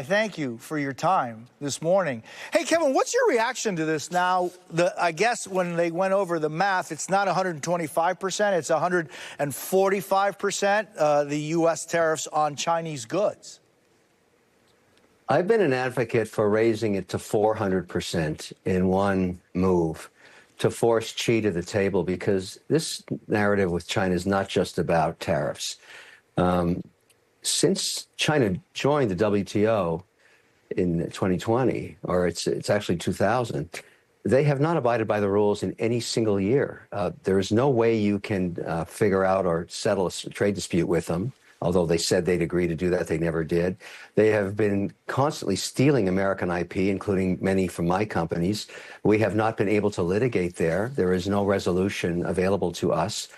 thank you for your time this morning. Hey, Kevin, what's your reaction to this now? I guess when they went over the math, it's not 125%, it's 145%, the U.S. tariffs on Chinese goods. I've been an advocate for raising it to 400% in one move to force Xi to the table, because this narrative with China is not just about tariffs. Since China joined the WTO in 2020, or it's actually 2000, they have not abided by the rules in any single year. There is no way you can figure out or settle a trade dispute with them. Although they said they'd agree to do that, they never did. They have been constantly stealing American IP, including many from my companies. We have not been able to litigate there. There is no resolution available to us.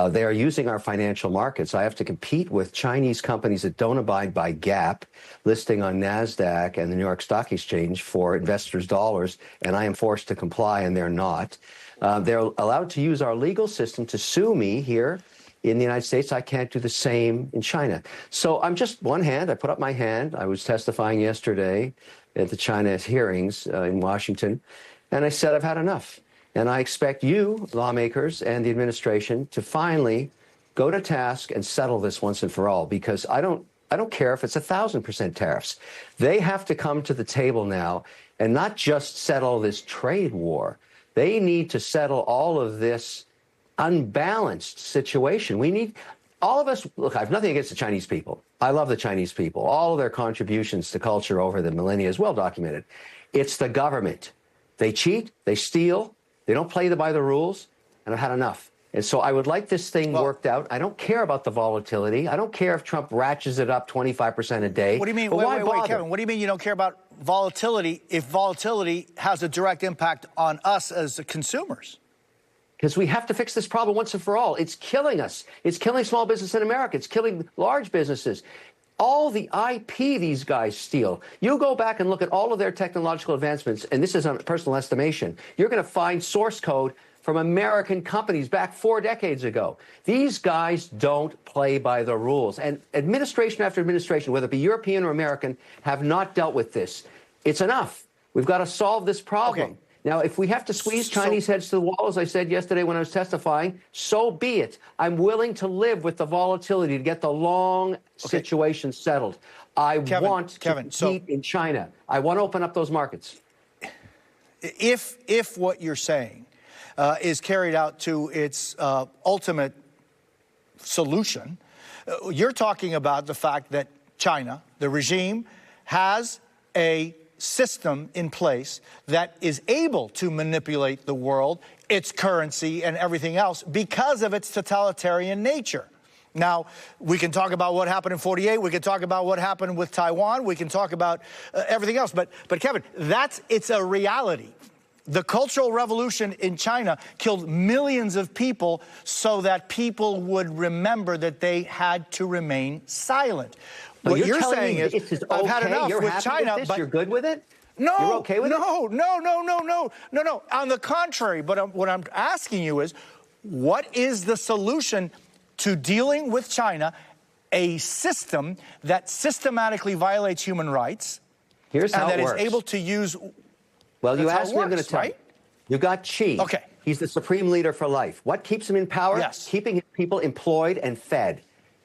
They are using our financial markets. I have to compete with Chinese companies that don't abide by GAAP, listing on NASDAQ and the New York Stock Exchange for investors' dollars, and I am forced to comply, and they're not. They're allowed to use our legal system to sue me here in the United States. I can't do the same in China. So I'm just one hand. I put up my hand. I was testifying yesterday at the China hearings in Washington, and I said I've had enough. And I expect you, lawmakers, and the administration to finally go to task and settle this once and for all, because I don't care if it's 1,000% tariffs. They have to come to the table now and not just settle this trade war. They need to settle all of this unbalanced situation. We need, all of us, look, I have nothing against the Chinese people. I love the Chinese people. All of their contributions to culture over the millennia is well documented. It's the government. They cheat, they steal, they don't play by the rules, and I've had enough. And so I would like this thing worked out. I don't care about the volatility. I don't care if Trump ratchets it up 25% a day. What do you mean? Wait, Kevin, what do you mean you don't care about volatility if volatility has a direct impact on us as consumers? Because we have to fix this problem once and for all. It's killing us. It's killing small business in America. It's killing large businesses. All the IP these guys steal. You go back and look at all of their technological advancements, and this is a personal estimation, you're going to find source code from American companies back 4 decades ago. These guys don't play by the rules. And administration after administration, whether it be European or American, have not dealt with this. It's enough. We've got to solve this problem. Okay. Now, if we have to squeeze Chinese heads to the wall, as I said yesterday when I was testifying, so be it. I'm willing to live with the volatility to get the long situation settled. I want to compete in China. I want to open up those markets. If what you're saying is carried out to its ultimate solution, you're talking about the fact that China, the regime, has a system in place that is able to manipulate the world, its currency, and everything else because of its totalitarian nature. Now, we can talk about what happened in 48. We can talk about what happened with Taiwan. We can talk about everything else. But Kevin, it's a reality. The Cultural Revolution in China killed millions of people so that people would remember that they had to remain silent. What you're saying is, I've had enough with China, but you're good with it? No, you're okay with it? No. On the contrary, but what I'm asking you is, what is the solution to dealing with China, a system that systematically violates human rights, Here's how and that it works. is able to use? Well, you asked me, I'm going to tell you. You got Xi. Okay. He's the supreme leader for life. What keeps him in power? Yes. Keeping his people employed and fed.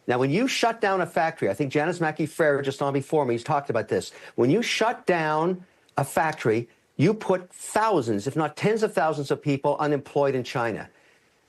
Now, when you shut down a factory, I think Janice Mackey-Ferrer just on before me, he's talked about this. When you shut down a factory, you put thousands, if not tens of thousands of people unemployed in China.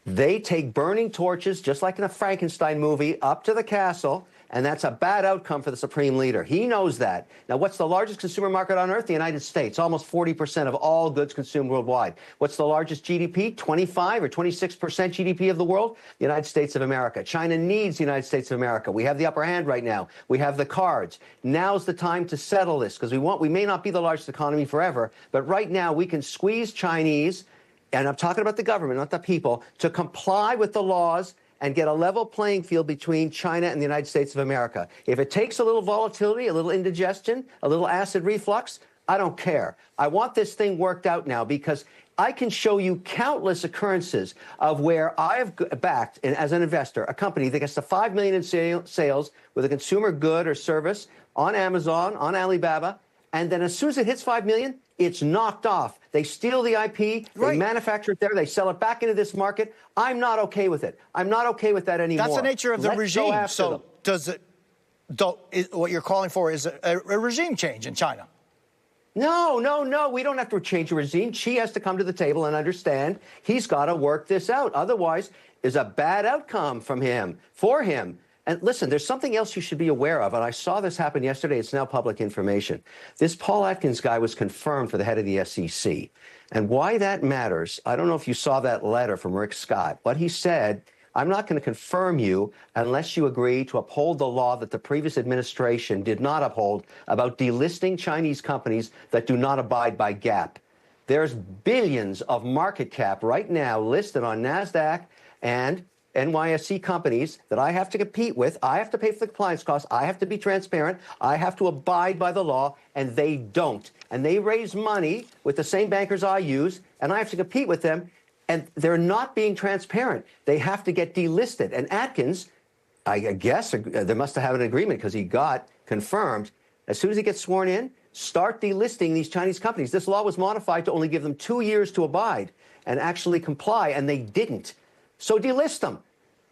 They take burning torches, just like in a Frankenstein movie, up to the castle, and that's a bad outcome for the supreme leader. He knows that. Now, what's the largest consumer market on earth? The United States. Almost 40% of all goods consumed worldwide. What's the largest GDP? 25 or 26% GDP of the world? The United States of America. China needs the United States of America. We have the upper hand right now. We have the cards. Now's the time to settle this, because we may not be the largest economy forever, but right now we can squeeze Chinese, and I'm talking about the government, not the people, to comply with the laws and get a level playing field between China and the United States of America. If it takes a little volatility, a little indigestion, a little acid reflux, I don't care. I want this thing worked out now, because I can show you countless occurrences of where I have backed, as an investor, a company that gets to $5 million in sales with a consumer good or service on Amazon, on Alibaba, and then as soon as it hits 5 million, it's knocked off. They steal the IP, they manufacture it there, they sell it back into this market. I'm not okay with it. I'm not okay with that anymore. That's the nature of the regime. So what you're calling for is a regime change in China? No. We don't have to change the regime. Xi has to come to the table and understand he's got to work this out. Otherwise, there's a bad outcome for him. And listen, there's something else you should be aware of, and I saw this happen yesterday. It's now public information. This Paul Atkins guy was confirmed for the head of the SEC. And why that matters, I don't know if you saw that letter from Rick Scott, but he said, I'm not going to confirm you unless you agree to uphold the law that the previous administration did not uphold about delisting Chinese companies that do not abide by GAAP. There's billions of market cap right now listed on NASDAQ and NYSE companies that I have to compete with. I have to pay for the compliance costs. I have to be transparent. I have to abide by the law, and they don't. And they raise money with the same bankers I use, and I have to compete with them, and they're not being transparent. They have to get delisted. And Atkins, I guess, they must have had an agreement because he got confirmed. As soon as he gets sworn in, start delisting these Chinese companies. This law was modified to only give them 2 years to abide and actually comply, and they didn't. So delist them.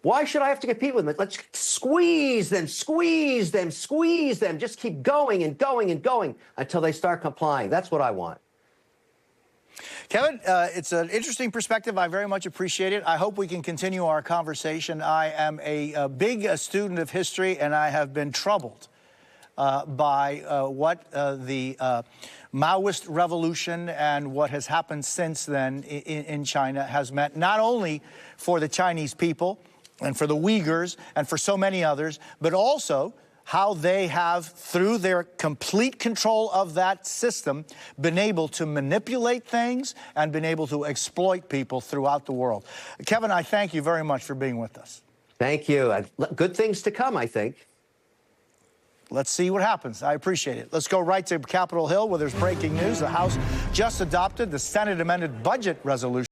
Why should I have to compete with them? Let's squeeze them. Just keep going and going and going until they start complying. That's what I want. Kevin, it's an interesting perspective. I very much appreciate it. I hope we can continue our conversation. I am a big student of history, and I have been troubled by what the Maoist revolution and what has happened since then in China has meant, not only for the Chinese people and for the Uyghurs and for so many others, but also how they have, through their complete control of that system, been able to manipulate things and been able to exploit people throughout the world. Kevin, I thank you very much for being with us. Thank you. Good things to come, I think. Let's see what happens. I appreciate it. Let's go right to Capitol Hill, where there's breaking news. The House just adopted the Senate amended budget resolution.